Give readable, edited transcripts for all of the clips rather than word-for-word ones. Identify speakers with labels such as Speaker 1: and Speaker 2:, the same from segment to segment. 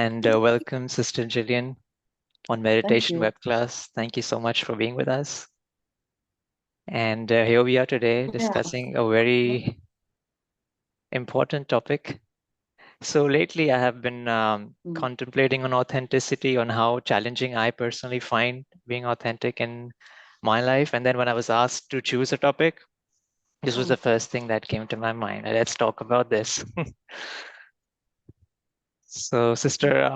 Speaker 1: And welcome, Sister Jillian, on
Speaker 2: Thank
Speaker 1: Meditation
Speaker 2: you.
Speaker 1: Web Class. Thank you so much for being with us. And here we are today
Speaker 2: Yeah.
Speaker 1: discussing a very important topic. So lately, I have been
Speaker 2: Mm.
Speaker 1: contemplating on authenticity, on how challenging I personally find being authentic in my life. And then when I was asked to choose a topic, this was the
Speaker 2: Mm.
Speaker 1: first thing that came to my mind. Let's talk about this. So, Sister,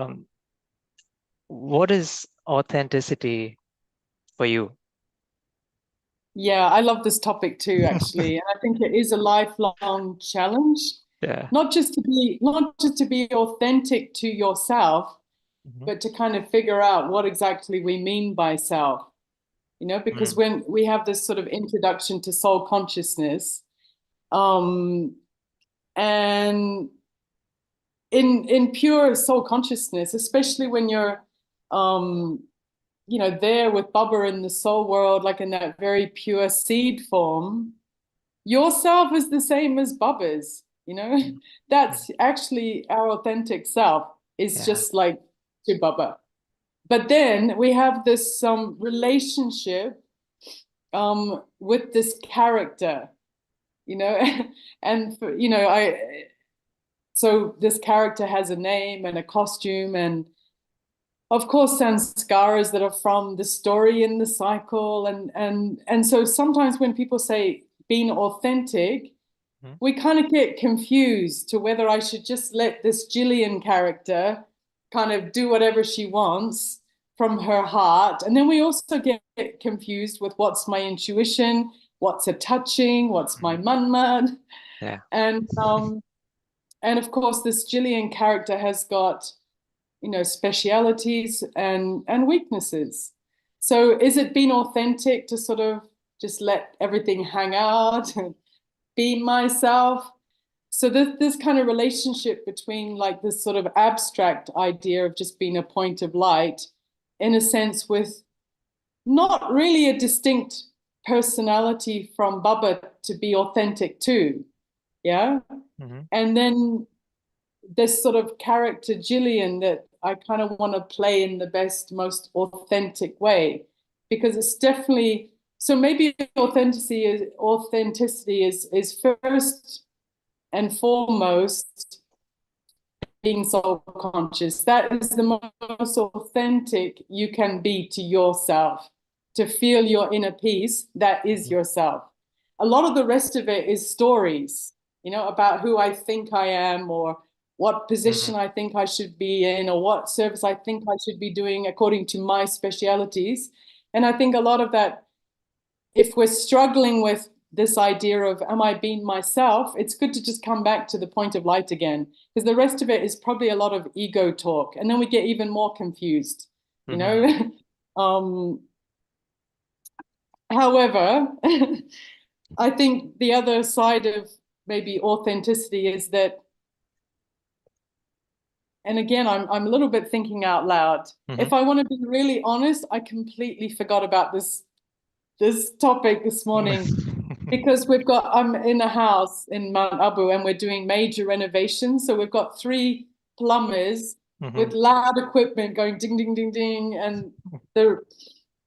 Speaker 1: what is authenticity for you?
Speaker 2: Yeah, I love this topic too, actually. And I think it is a lifelong challenge,
Speaker 1: Yeah.
Speaker 2: not just to be authentic to yourself,
Speaker 1: Mhm.
Speaker 2: but to kind of figure out what exactly we mean by self. Because
Speaker 1: Mm.
Speaker 2: when we have this sort of introduction to soul consciousness, um, and in pure soul consciousness, especially when you're um there with Baba in the soul world, like in that very pure seed form, yourself is the same as Baba's,
Speaker 1: Mm. Mm.
Speaker 2: That's actually our authentic self, is
Speaker 1: Yeah.
Speaker 2: just like to Baba. But then we have this relationship with this character, you know, and so this character has a name and a costume, and of course sanskaras that are from the story in the cycle, and so sometimes when people say being authentic,
Speaker 1: Mhm.
Speaker 2: we kind of get confused to whether I should just let this Jillian character kind of do whatever she wants from her heart, and then we also get confused with what's my intuition, what's a touching, what's my
Speaker 1: Mhm.
Speaker 2: manmad,
Speaker 1: Yeah.
Speaker 2: and of course this Jillian character has got specialities and weaknesses. So is it being authentic to sort of just let everything hang out and be myself? So this kind of relationship between like this sort of abstract idea of just being a point of light, in a sense, with not really a distinct personality from Baba to be authentic to, yeah?
Speaker 1: Mhm.
Speaker 2: And then this sort of character Jillian that I kind of want to play in the best, most authentic way, because it's definitely, so maybe authenticity is first and foremost being soul conscious. That is the most authentic you can be to yourself. To feel your inner peace, that is
Speaker 1: Mhm.
Speaker 2: yourself. A lot of the rest of it is stories, about who I think I am, or what
Speaker 1: Mhm.
Speaker 2: position I think I should be in, or what service I think I should be doing according to my specialities. And I think a lot of that, if we're struggling with this idea of am I being myself, it's good to just come back to the point of light again, because the rest of it is probably a lot of ego talk, and then we get even more confused, you
Speaker 1: Mhm.
Speaker 2: know. um, However, I think the other side of maybe authenticity is that, and again, I'm a little bit thinking out loud.
Speaker 1: Mhm.
Speaker 2: If I want to be really honest, I completely forgot about this topic this morning, because I'm in a house in Mount Abu and we're doing major renovations. So we've got three plumbers
Speaker 1: Mhm.
Speaker 2: with loud equipment going ding, ding, ding, ding. And the,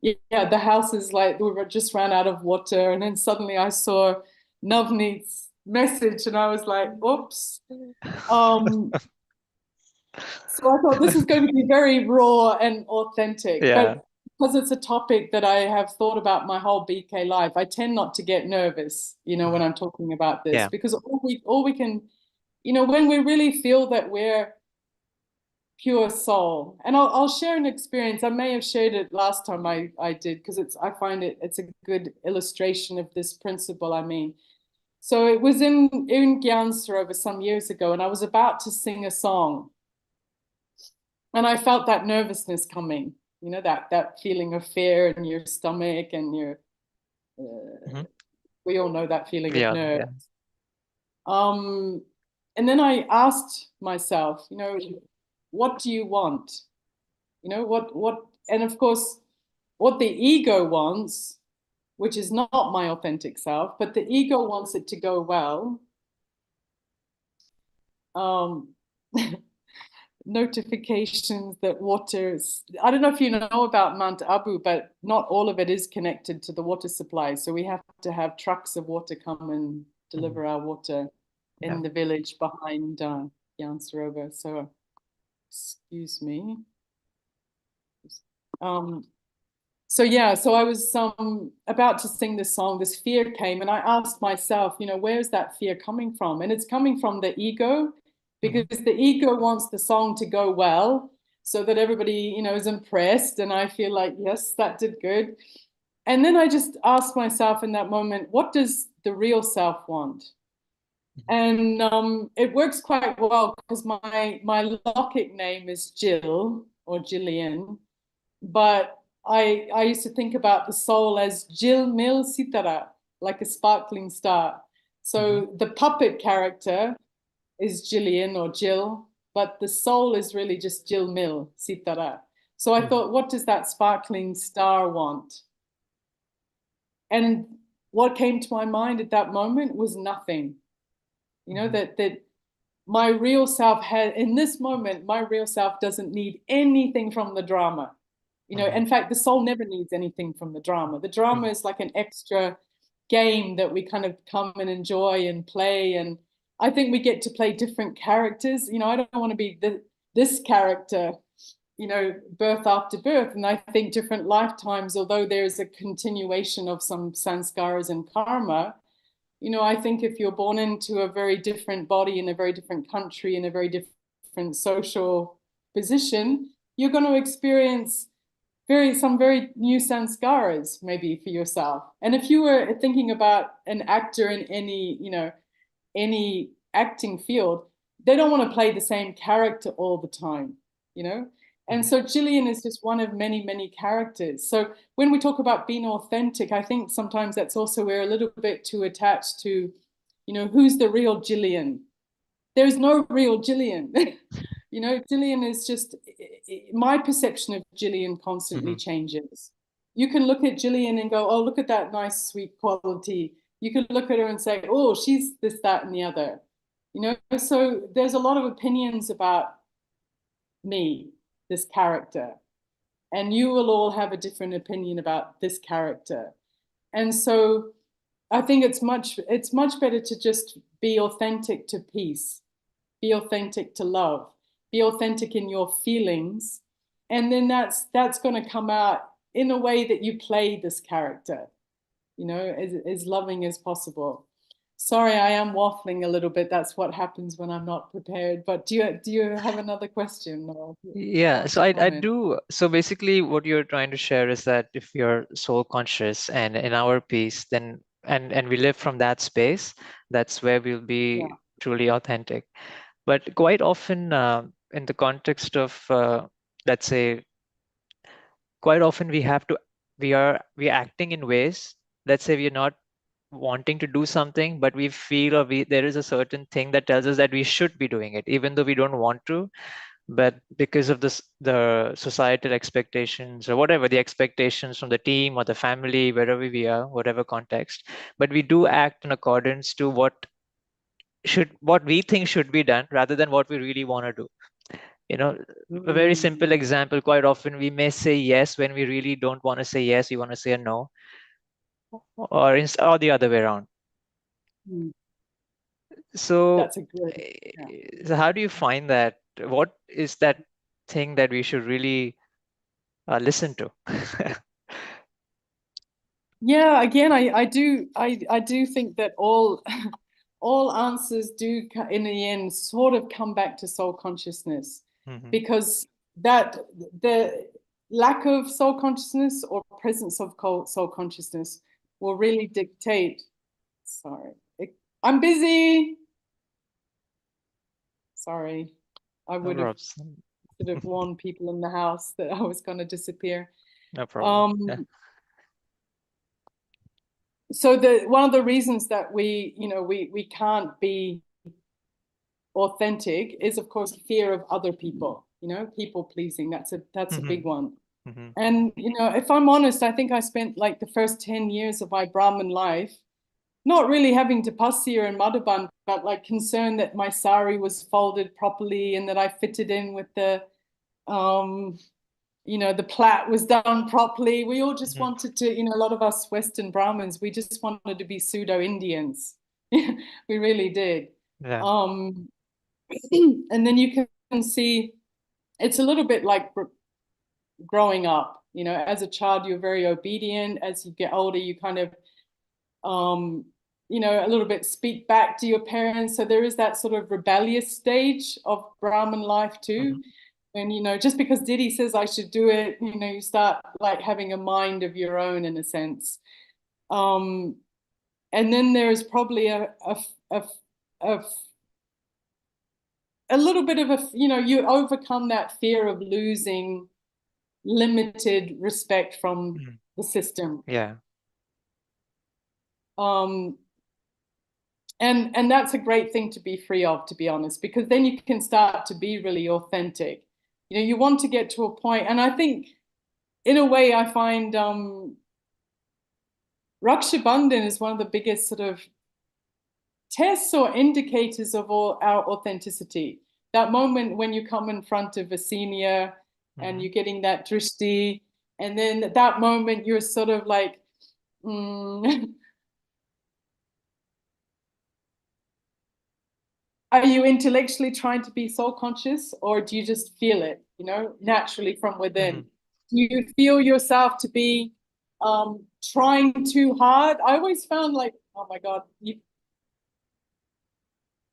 Speaker 2: the house is like, we were just ran out of water. And then suddenly I saw Navneet's message and I was like, oops. Um, so I thought this is going to be very raw and authentic,
Speaker 1: Yeah.
Speaker 2: but because it's a topic that I have thought about my whole BK life, I tend not to get nervous, when
Speaker 1: Mhm.
Speaker 2: I'm talking about this,
Speaker 1: Yeah.
Speaker 2: because all we can, when we really feel that we're pure soul. And I'll share an experience. I may have shared it last time I did, because I find it's a good illustration of this principle. I mean, so it was in Gyanser over some years ago, and I was about to sing a song. And I felt that nervousness coming, that feeling of fear in your stomach and
Speaker 1: Mhm.
Speaker 2: we all know that feeling of
Speaker 1: Yeah.
Speaker 2: nerve.
Speaker 1: Yeah.
Speaker 2: Um, and then I asked myself, what do you want? And of course, what the ego wants, which is not my authentic self, but the ego wants it to go well. Um, notifications that water's, I don't know if you know about Mount Abu, but not all of it is connected to the water supply. So we have to have trucks of water come and deliver our water in the village behind Jan Sarovar. So excuse me. So yeah, so I was about to sing this song, this fear came, and I asked myself, you know, where's that fear coming from? And it's coming from the ego, because the ego wants the song to go well so that everybody, you know, is impressed. And I feel like, yes, that did good. And then I just asked myself in that moment, what does the real self want? And it works quite well because my Lokic name is Jill or Jillian, but I used to think about the soul as 𝐿𝐿 Sitara, like a sparkling star. So the puppet character is Jillian or Jill, but the soul is really just 𝐿𝐿 Sitara. So I thought, what does that sparkling star want? And what came to my mind at that moment was nothing. You know, that my real self had, in this moment, my real self doesn't need anything from the drama. You know, in fact, the soul never needs anything from the drama. The drama is like an extra game that we kind of come and enjoy and play. And I think we get to play different characters. You know, I don't want to be this character, you know, birth after birth. And I think different lifetimes, although there's a continuation of some sanskaras and karma, you know, I think if you're born into a very different body in a very different country, in a very different social position, you're going to experience some very new sanskaras maybe for yourself. And if you were thinking about an actor in any, you know, any acting field, they don't want to play the same character all the time, you know? And so Jillian is just one of many, many characters. So when we talk about being authentic, I think sometimes that's also we're a little bit too attached to, you know, who's the real Jillian? There's no real Jillian. You know, Jillian is just, my perception of Jillian constantly changes. You can look at Jillian and go, oh, look at that nice, sweet quality. You can look at her and say, oh, she's this, that, and the other. You know, so there's a lot of opinions about me, this character. And you will all have a different opinion about this character. And so I think it's much better to just be authentic to peace, be authentic to love, be authentic in your feelings. And then that's going to come out in a way that you play this character, you know, as loving as possible. Sorry, I am waffling a little bit. That's what happens when I'm not prepared. But do you have another question? Or
Speaker 1: Yeah, so I do. So basically what you're trying to share is that if you're soul conscious and in our peace, then and we live from that space, that's where we'll be truly authentic. But quite often in the context of let's say, quite often we are acting in ways, let's say we're not wanting to do something, but we feel or there is a certain thing that tells us that we should be doing it, even though we don't want to. But because of the societal expectations or whatever, the expectations from the team or the family, wherever we are, whatever context, but we do act in accordance to what we think should be done rather than what we really want to do. You know, a very simple example, quite often we may say yes when we really don't want to say yes, we want to say a no, or the other way around. So
Speaker 2: that's a good,
Speaker 1: so how do you find that? What is that thing that we should really listen to?
Speaker 2: Yeah, again, I do think that all answers do in the end sort of come back to soul consciousness, because that the lack of soul consciousness or presence of soul consciousness will really dictate. Sorry, I'm busy. Sorry, I would have sort of warned people in the house that I was going to disappear.
Speaker 1: No problem.
Speaker 2: So one of the reasons that we can't be authentic is, of course, fear of other people, you know, people pleasing. That's a big one. And, you know, if I'm honest, I think I spent like the first 10 years of my Brahmin life not really having tapasya and madhaban, but like concerned that my sari was folded properly and that I fitted in with the, the plait was done properly. We all just wanted to, a lot of us Western Brahmins, we just wanted to be pseudo-Indians. We really did.
Speaker 1: Yeah.
Speaker 2: And then you can see it's a little bit like growing up. As a child, you're very obedient. As you get older, you kind of a little bit speak back to your parents. So there is that sort of rebellious stage of Brahmin life too. And, just because Didi says I should do it, you start like having a mind of your own in a sense. And then there is probably a little bit of you overcome that fear of losing limited respect from the system.
Speaker 1: Yeah.
Speaker 2: And that's a great thing to be free of, to be honest, because then you can start to be really authentic. You want to get to a point, and I think in a way I find Raksha Bandhan is one of the biggest sort of tests or indicators of all our authenticity. That moment when you come in front of a senior and you're getting that drishti, and then at that moment you're sort of like, are you intellectually trying to be soul conscious, or do you just feel it, naturally from within? Do you feel yourself to be trying too hard? I always found like, oh my God,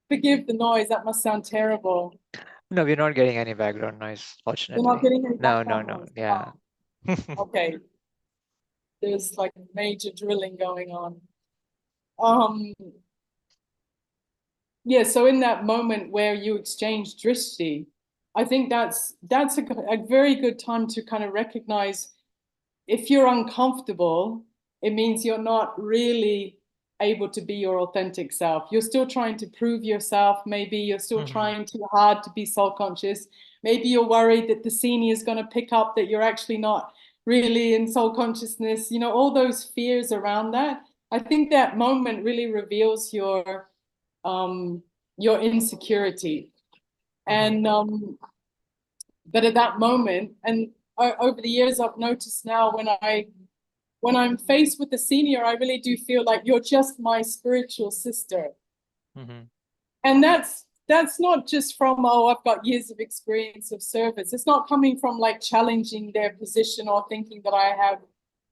Speaker 2: forgive the noise, that must sound terrible.
Speaker 1: No, we're not getting any background noise, fortunately.
Speaker 2: You're not getting any
Speaker 1: background
Speaker 2: noise?
Speaker 1: Yeah.
Speaker 2: Okay. There's like major drilling going on. Yeah, so in that moment where you exchange drishti, I think that's a very good time to kind of recognize if you're uncomfortable, it means you're not really able to be your authentic self. You're still trying to prove yourself. Maybe you're still trying too hard to be soul conscious. Maybe you're worried that the senior is going to pick up that you're actually not really in soul consciousness. All those fears around that. I think that moment really reveals your insecurity. And but at that moment, and over the years I've noticed now when I'm faced with the senior, I really do feel like you're just my spiritual sister. And that's not just from, I've got years of experience of service. It's not coming from like challenging their position or thinking that I have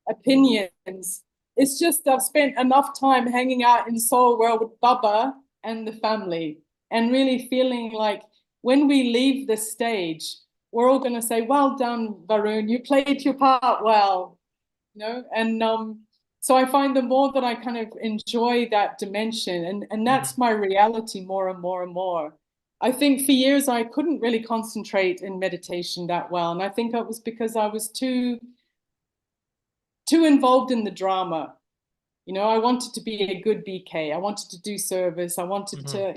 Speaker 2: opinions. It's just I've spent enough time hanging out in Soul World with Baba and the family, and really feeling like when we leave the stage, we're all going to say, well done, Varun, you played your part well, and so I find the more that I kind of enjoy that dimension, and that's my reality more and more and more. I think for years I couldn't really concentrate in meditation that well, and I think it was because I was too involved in the drama. I wanted to be a good BK. I wanted to do service. I wanted to,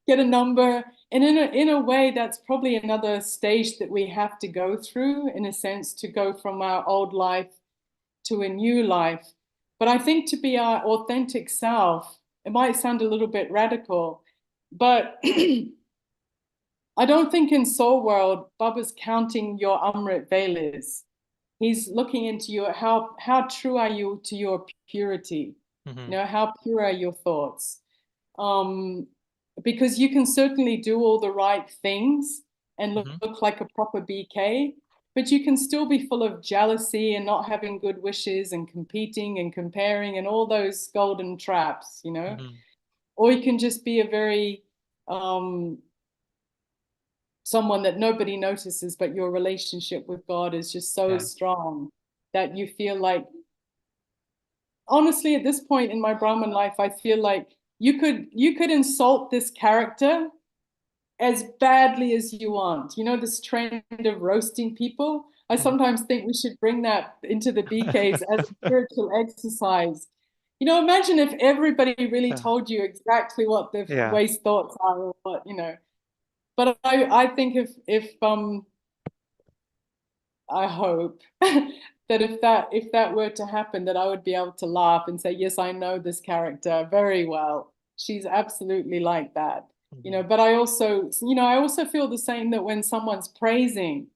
Speaker 2: get a number. And in a way, that's probably another stage that we have to go through, in a sense, to go from our old life to a new life. But I think to be our authentic self, it might sound a little bit radical, but I don't think in Soul World, Baba's counting your Amrit Velas. He's looking into your, how true are you to your purity? How pure are your thoughts? Because you can certainly do all the right things and look like a proper BK, but you can still be full of jealousy and not having good wishes and competing and comparing and all those golden traps, Or you can just be a very someone that nobody notices, but your relationship with God is just so strong that you feel like, honestly, at this point in my Brahmin life, I feel like you could insult this character as badly as you want. This trend of roasting people. I sometimes think we should bring that into the BKs as a spiritual exercise. Imagine if everybody really told you exactly what the waste thoughts are, or what, But I think if I hope that if that were to happen, that I would be able to laugh and say, yes, I know this character very well. She's absolutely like that. You know, but I also, you know, I also feel the same, that when someone's praising,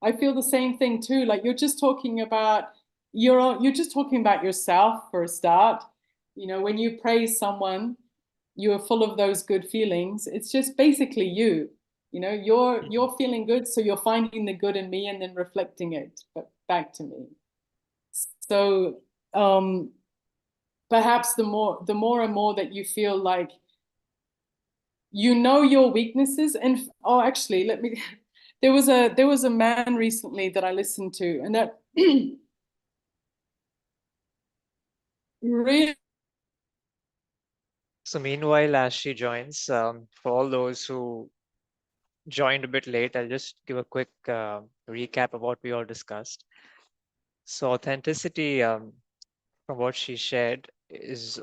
Speaker 2: I feel the same thing too. Like you're just talking about, you're just talking about yourself for a start. You know, when you praise someone, you are full of those good feelings. It's just basically you. You know, you're feeling good, so you're finding the good in me and then reflecting it back to me. So perhaps the more and more that you feel like you know your weaknesses, and oh, actually, let me. There was a man recently that I listened to, and that really.
Speaker 1: So meanwhile, as she joins, for all those who joined a bit late, I'll just give a quick recap of what we all discussed. So authenticity, from what she shared, is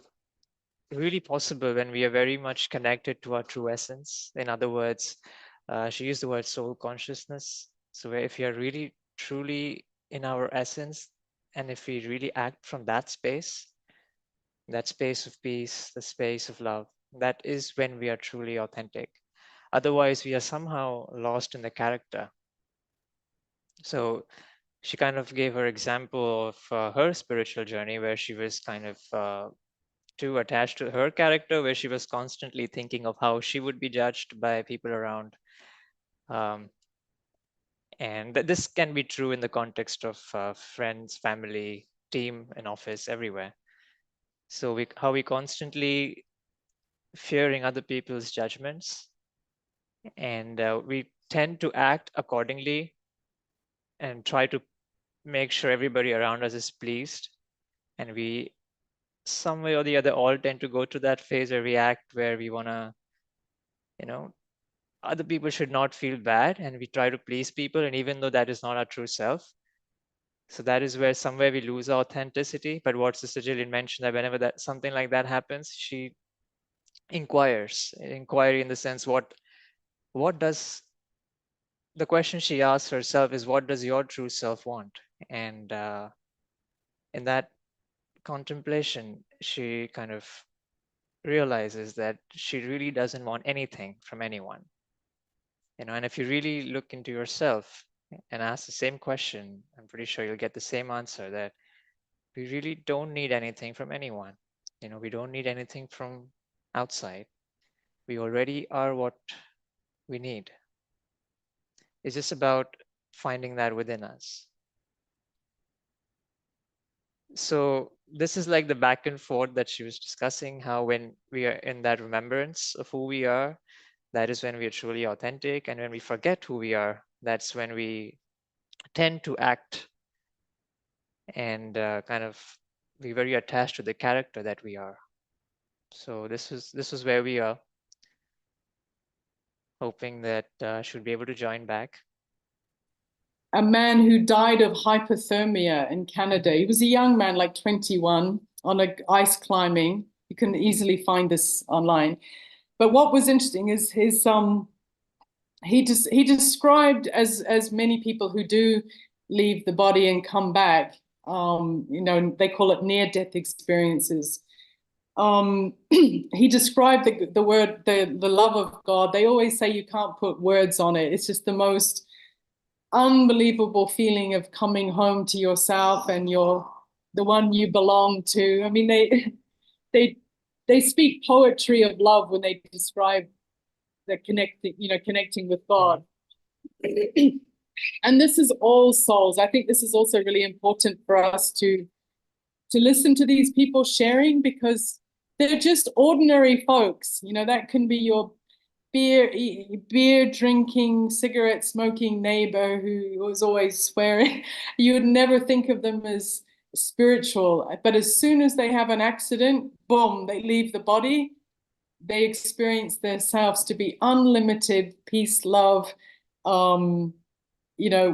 Speaker 1: really possible when we are very much connected to our true essence. In other words, she used the word soul consciousness. So if we are really truly in our essence, and if we really act from that space of peace, the space of love, that is when we are truly authentic. Otherwise, we are somehow lost in the character. So she kind of gave her example of her spiritual journey, where she was kind of too attached to her character, where she was constantly thinking of how she would be judged by people around. And this can be true in the context of friends, family, team, and office, everywhere. So how we constantly fearing other people's judgments, and we tend to act accordingly and try to make sure everybody around us is pleased. And we, some way or the other, all tend to go to that phase where we act where we want to, you know, other people should not feel bad, and we try to please people, and even though that is not our true self. So that is where somewhere we lose our authenticity. But what Sister Jillian mentioned, that whenever that something like that happens, she inquiry in the sense, what does, the question she asks herself is, what does your true self want? And in that contemplation, she kind of realizes that she really doesn't want anything from anyone. You know, and if you really look into yourself and ask the same question, I'm pretty sure you'll get the same answer, that we really don't need anything from anyone. You know, we don't need anything from outside. We already are what we need. It's just about finding that within us. So this is like the back and forth that she was discussing, how when we are in that remembrance of who we are, that is when we are truly authentic. And when we forget who we are, that's when we tend to act and kind of be very attached to the character that we are. So this is where we are, hoping that should be able to join back.
Speaker 2: A man who died of hypothermia in Canada. He was a young man, like 21, on a ice climbing. You can easily find this online. But what was interesting is his he described, as many people who do leave the body and come back, you know, they call it near-death experiences. He described the word, the love of God. They always say you can't put words on it. It's just the most unbelievable feeling of coming home to yourself and the one you belong to. I mean, they speak poetry of love when they describe the connecting with God. And this is all souls. I think this is also really important for us to listen to these people sharing, because they're just ordinary folks. You know, that can be your beer drinking, cigarette smoking neighbor who was always swearing. You would never think of them as spiritual, but as soon as they have an accident, boom, they leave the body. They experience themselves to be unlimited peace, love, you know,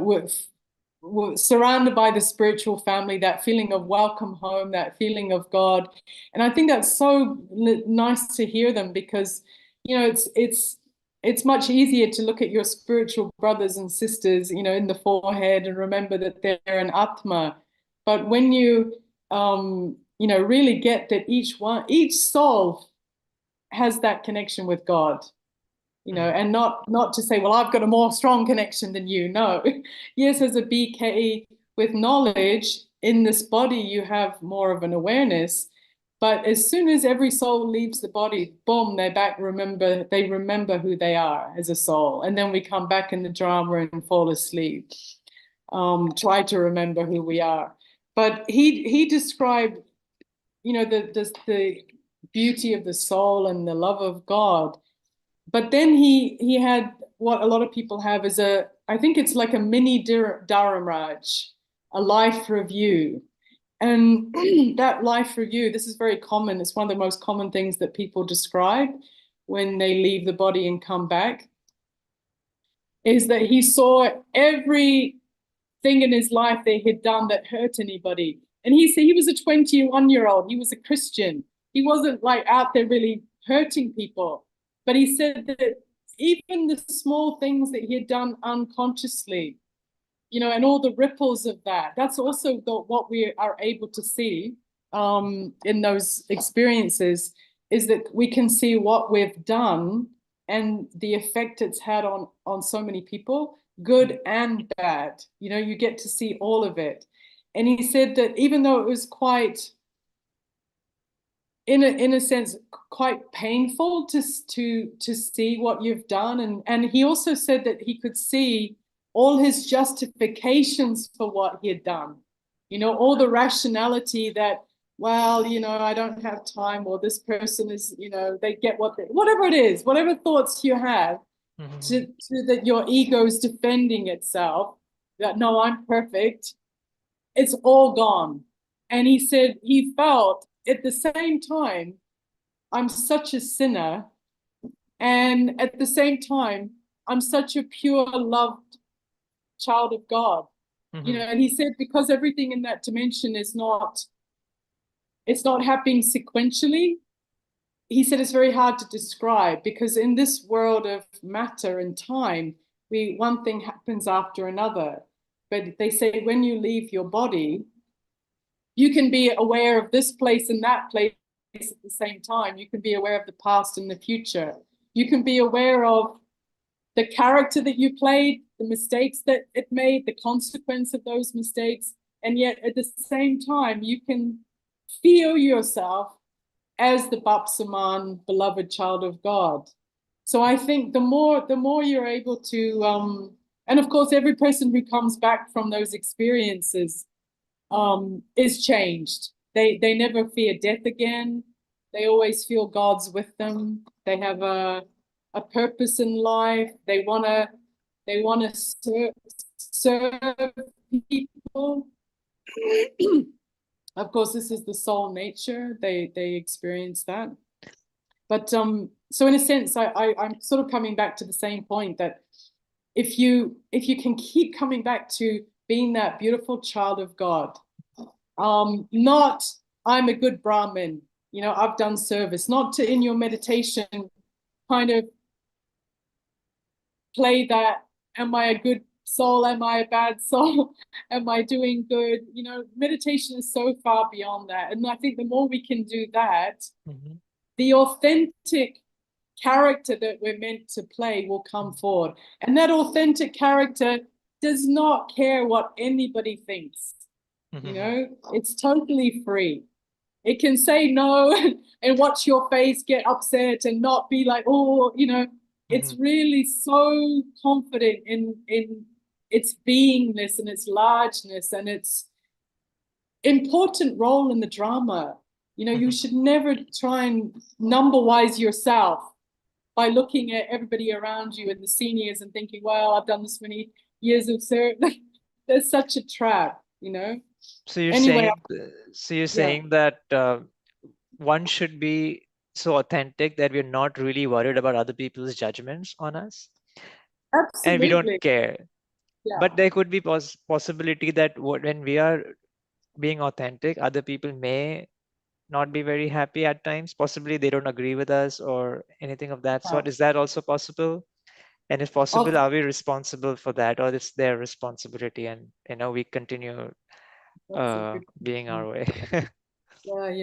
Speaker 2: we're surrounded by the spiritual family, that feeling of welcome home, that feeling of God. And I think that's so nice to hear them, because, you know, it's much easier to look at your spiritual brothers and sisters, you know, in the forehead and remember that they're an Atma. But when you, really get that each soul has that connection with God, and not to say, well, I've got a more strong connection than you. No. Yes, as a BK with knowledge in this body, you have more of an awareness. But as soon as every soul leaves the body, boom, they're back. They remember who they are as a soul. And then we come back in the drama and fall asleep. Try to remember who we are. But he described, the beauty of the soul and the love of God. But then he had what a lot of people have is I think it's like a mini Dharamraj, a life review. And that life review, this is very common. It's one of the most common things that people describe when they leave the body and come back, is that he saw everything in his life they had done that hurt anybody. And he said he was a 21-year-old. He was a Christian. He wasn't like out there really hurting people. But he said that even the small things that he had done unconsciously, and all the ripples of that, that's also what we are able to see in those experiences, is that we can see what we've done and the effect it's had on so many people, good and bad. You get to see all of it. And he said that even though it was quite, in a sense, quite painful to see what you've done. And he also said that he could see all his justifications for what he had done, all the rationality that, well, I don't have time, or this person is, they get whatever it is, whatever thoughts you have, to that your ego is defending itself, that no, I'm perfect. It's all gone. And he said he felt at the same time, I'm such a sinner. And at the same time, I'm such a pure, loved child of God. And he said, because everything in that dimension it's not happening sequentially. He said it's very hard to describe, because in this world of matter and time, one thing happens after another. But they say when you leave your body, you can be aware of this place and that place at the same time. You can be aware of the past and the future. You can be aware of the character that you played, the mistakes that it made, the consequence of those mistakes. And yet at the same time, you can feel yourself as the Bapsaman, beloved child of God. So I think the more you're able to, and of course, every person who comes back from those experiences is changed. They never fear death again. They always feel God's with them. They have a purpose in life. They wanna serve people. Of course, this is the soul nature. They experience that. But so in a sense, I'm sort of coming back to the same point, that if you can keep coming back to being that beautiful child of God, not I'm a good Brahmin, I've done service, not to in your meditation kind of play that, am I a good soul, am I a bad soul, am I doing good? Meditation is so far beyond that. And I think the more we can do that, the authentic character that we're meant to play will come forward. And that authentic character does not care what anybody thinks. It's totally free. It can say no and watch your face get upset and not be like, oh, it's really so confident in its beingness and its largeness and its important role in the drama. You should never try and number-wise yourself by looking at everybody around you and the seniors and thinking, well, I've done this many years of service. There's such a trap,
Speaker 1: So you're saying that one should be so authentic that we're not really worried about other people's judgments on us.
Speaker 2: Absolutely.
Speaker 1: And we don't care.
Speaker 2: Yeah.
Speaker 1: But there could be possibility that when we are being authentic, other people may not be very happy at times. Possibly they don't agree with us or anything of that sort. Is that also possible? And if possible, are we responsible for that, or it's their responsibility and we continue
Speaker 2: That's a good
Speaker 1: being our
Speaker 2: question.
Speaker 1: way.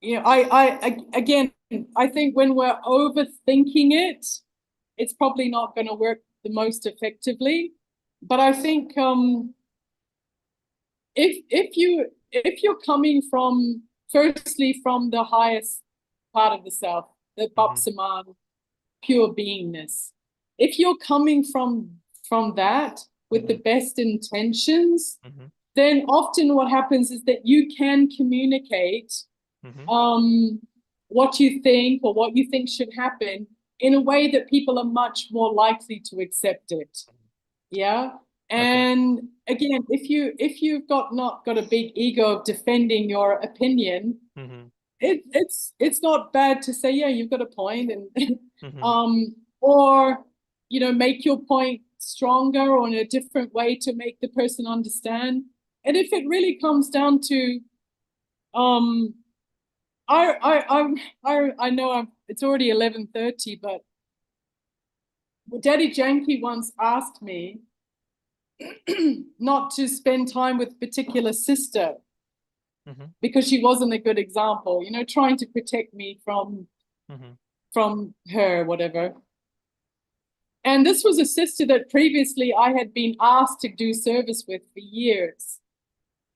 Speaker 2: Yeah. Again, I think when we're overthinking it, it's probably not going to work the most effectively. But I think if you're coming from, firstly, from the highest part of the self, the Bapsaman, pure beingness, if you're coming from that with the best intentions, then often what happens is that you can communicate what you think or what you think should happen in a way that people are much more likely to accept it. Yeah. And again, if you've not got a big ego of defending your opinion, it's not bad to say, yeah, you've got a point, and or make your point stronger or in a different way to make the person understand. And if it really comes down to I know it's already 11:30, but Daddy Janki once asked me not to spend time with a particular sister because she wasn't a good example, trying to protect me from her, whatever. And this was a sister that previously I had been asked to do service with for years.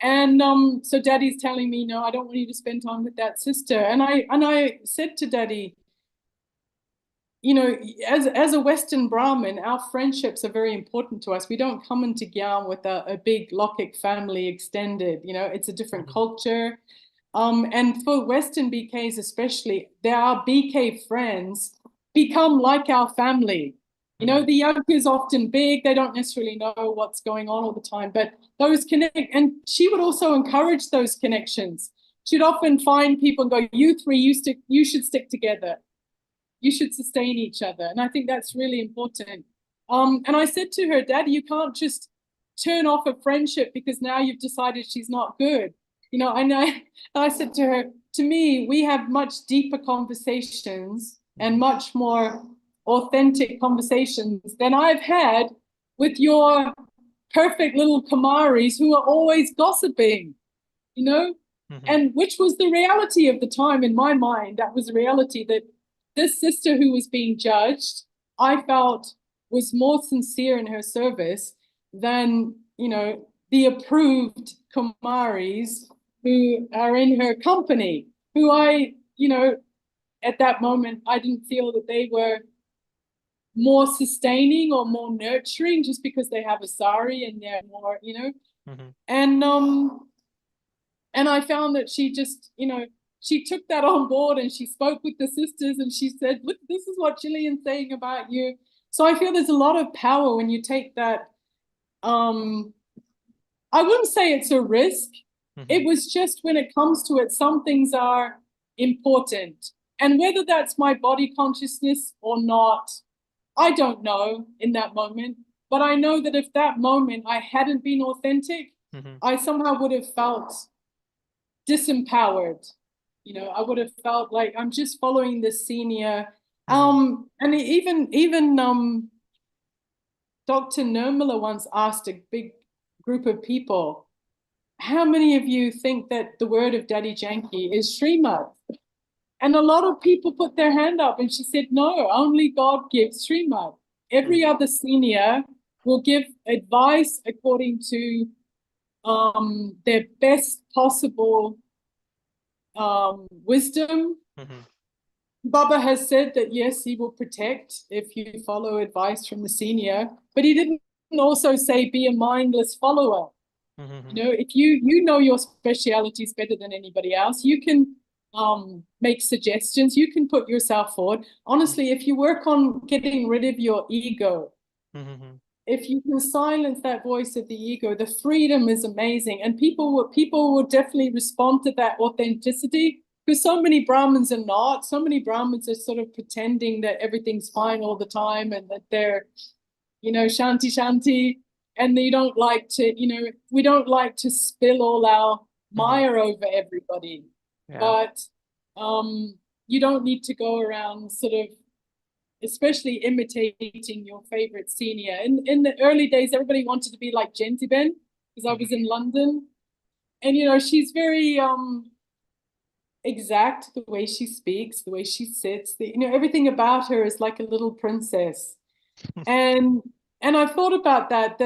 Speaker 2: And so Daddy's telling me, no, I don't want you to spend time with that sister. And I said to Daddy, as a Western Brahmin, our friendships are very important to us. We don't come into Gyan with a big Lohkik family extended. It's a different culture. And for Western BKs especially, our BK friends become like our family. The yajna is often big. They don't necessarily know what's going on all the time, but those connect. And she would also encourage those connections. She'd often find people and go, you three, you should stick together. You should sustain each other. And I think that's really important. And I said to her, Daddy, you can't just turn off a friendship because now you've decided she's not good. And I said to her, to me, we have much deeper conversations and much more authentic conversations than I've had with your perfect little Kamaris who are always gossiping, and which was the reality of the time in my mind. That was the reality, that this sister who was being judged, I felt was more sincere in her service than, the approved Kumaris who are in her company, who at that moment, I didn't feel that they were more sustaining or more nurturing just because they have a sari and they're more, and I found that she just, she took that on board and she spoke with the sisters and she said, look, this is what Jillian's saying about you. So I feel there's a lot of power when you take that. I wouldn't say it's a risk. It was just, when it comes to it, some things are important. And whether that's my body consciousness or not, I don't know in that moment. But I know that if that moment I hadn't been authentic, I somehow would have felt disempowered. I would have felt like I'm just following the senior. And even Dr. Nirmala once asked a big group of people, how many of you think that the word of Daddy Janki is Srimad? And a lot of people put their hand up, and she said, no, only God gives Srimad. Every other senior will give advice according to their best possible wisdom. Baba has said that, yes, he will protect if you follow advice from the senior, but he didn't also say be a mindless follower. If you know your specialities better than anybody else, you can make suggestions, you can put yourself forward. Honestly, if you work on getting rid of your ego, if you can silence that voice of the ego, the freedom is amazing. And people will definitely respond to that authenticity, because so many Brahmins are not. So many Brahmins are sort of pretending that everything's fine all the time and that they're, shanti shanti. And they don't like to, we don't like to spill all our mire over everybody. Yeah. But you don't need to go around sort of especially imitating your favorite senior. In the early days, everybody wanted to be like 𝐿𝐿 because I was in London. And, you know, she's very exact, the way she speaks, the way she sits, you know, everything about her is like a little princess. And I thought about that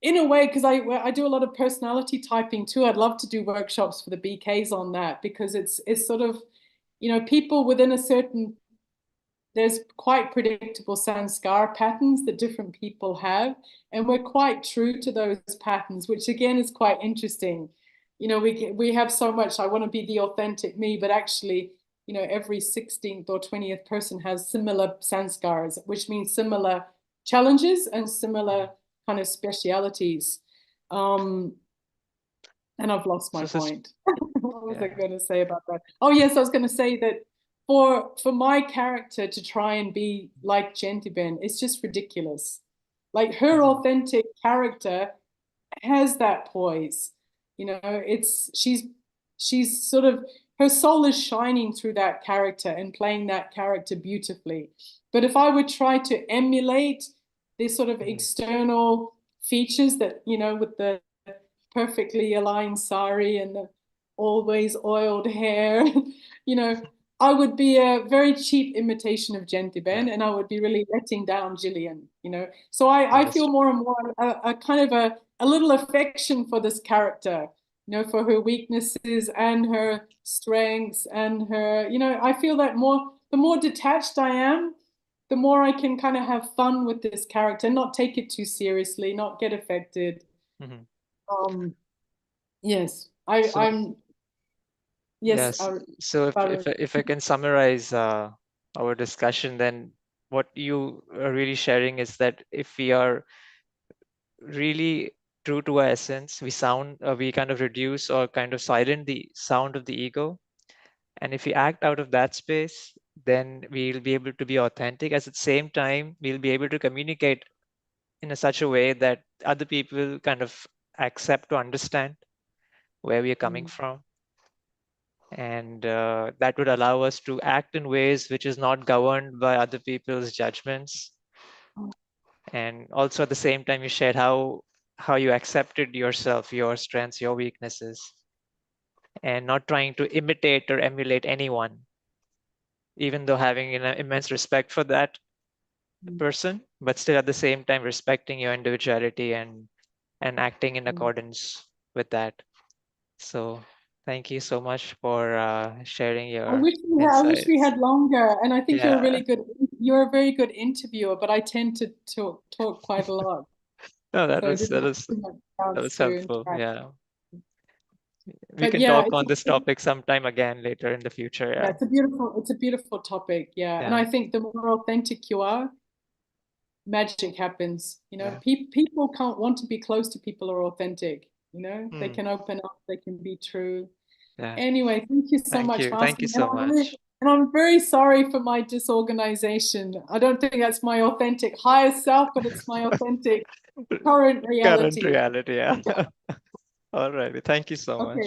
Speaker 2: in a way, because I do a lot of personality typing too. I'd love to do workshops for the BKs on that, because it's sort of, you know, people within a certain, there's quite predictable sanskar patterns that different people have, and we're quite true to those patterns, which again is quite interesting. You know, we have so much, I want to be the authentic me, but actually, you know, every 16th or 20th person has similar sanskars, which means similar challenges and similar kind of specialities. And I've lost my point. What was I going to say about that? Oh yes, I was going to say that for my character to try and be like 𝐿𝐿, it's just ridiculous. Like her authentic character has that poise. You know, she's sort of, her soul is shining through that character and playing that character beautifully. But if I would try to emulate these sort of external features that, you know, with the perfectly aligned sari and the always oiled hair, you know, I would be a very cheap imitation of 𝐿𝐿, and I would be really letting down Jillian, you know. So I feel more and more a kind of a little affection for this character, you know, for her weaknesses and her strengths and her, you know, I feel that the more detached I am, the more I can kind of have fun with this character, not take it too seriously, not get affected. Yes, I'm. Yes.
Speaker 1: So if I can summarize our discussion, then what you are really sharing is that if we are really true to our essence, we kind of reduce or kind of silence the sound of the ego. And if we act out of that space, then we'll be able to be authentic. At the same time, we'll be able to communicate in such a way that other people kind of accept to understand where we are coming from. And that would allow us to act in ways which is not governed by other people's judgments. And also at the same time, you shared how you accepted yourself, your strengths, your weaknesses, and not trying to imitate or emulate anyone, even though having an immense respect for that person, but still at the same time respecting your individuality and acting in accordance with that. So thank you so much for sharing your
Speaker 2: I wish we had longer, and I think you're a very good interviewer, but I tend to talk quite a lot.
Speaker 1: No, that was helpful. Yeah. We can talk on this topic sometime again later in the future.
Speaker 2: Yeah, it's a beautiful topic. Yeah. And I think the more authentic you are, magic happens. You know, people can't want to be close to people who are authentic. You know, they can open up, they can be true. Anyway, thank you so much for asking.
Speaker 1: Thank you so much.
Speaker 2: And I'm very sorry for my disorganization. I don't think that's my authentic higher self, but it's my authentic current reality.
Speaker 1: Yeah. All right. Thank you so much.